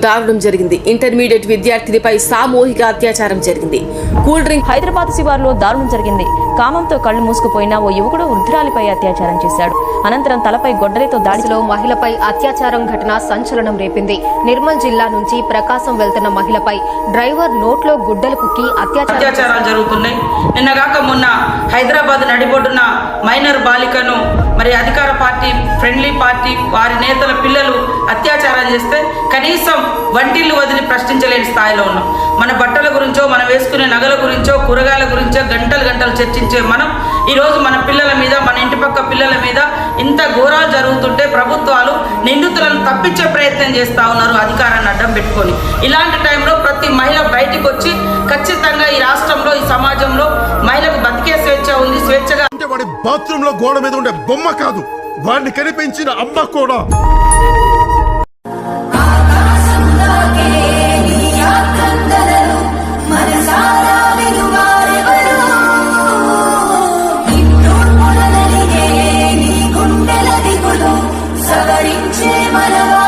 దారుణం జరిగింది. ఇంటర్మీడియట్ విద్యార్థినిపై సామూహిక అత్యాచారం జరిగింది. Cool drink. హైదరాబాద్ శివార్లో దారుణం జరిగింది. కామంతో కళ్లు మూసుకుపోయిన ఓ యువకుడు వృద్ధురాలిపై అత్యాచారం చేశాడు. అనంతరం తలపై గొడ్డలితో దాడిలో మహిళపై అత్యాచారం ఘటన సంచలనం రేపింది. నిర్మల్ జిల్లా నుంచి ప్రకాశం వెళ్తున్న మహిళపై డ్రైవర్ నోట్లో గుడ్డలు కుక్కి అత్యాచారాలు జరుగుతున్నాయి. నిన్నగాక మొన్న హైదరాబాద్ నడిబొడ్డున మైనర్ బాలికను మరి అధికార పార్టీ ఫ్రెండ్లీ పార్టీ వారి నేతల పిల్లలు అత్యాచారం చేస్తే కనీసం వంటిల్లు వదిలి ప్రశ్నించలేని స్థాయిలో ఉన్నాం. మన బట్టల గురించో మనం వేసుకునే నగల గురించో కూరగాయల గురించో గంటలు గంటలు చర్చించే మనం ఈరోజు మన పిల్లల మీద మన ఇంటి పక్క పిల్లల మీద ఇంత ఘోరాలు జరుగుతుంటే ప్రభుత్వాలు నిందితులను తప్పించే ప్రయత్నం చేస్తూ ఉన్నారు అధికారాన్ని అడ్డం పెట్టుకొని. ఇలాంటి టైంలో ప్రతి మహిళ బయటికి వచ్చి ఖచ్చితంగా ఈ రాష్ట్రంలో ఈ సమాజంలో మహిళకు బతికే స్వేచ్ఛ ఉంది. స్వేచ్ఛగా వాడి బాత్రూమ్ లో గోడ మీద ఉండే బొమ్మ కాదు, వాడిని కనిపించిన అమ్మ కూడా. సవరించే మనవా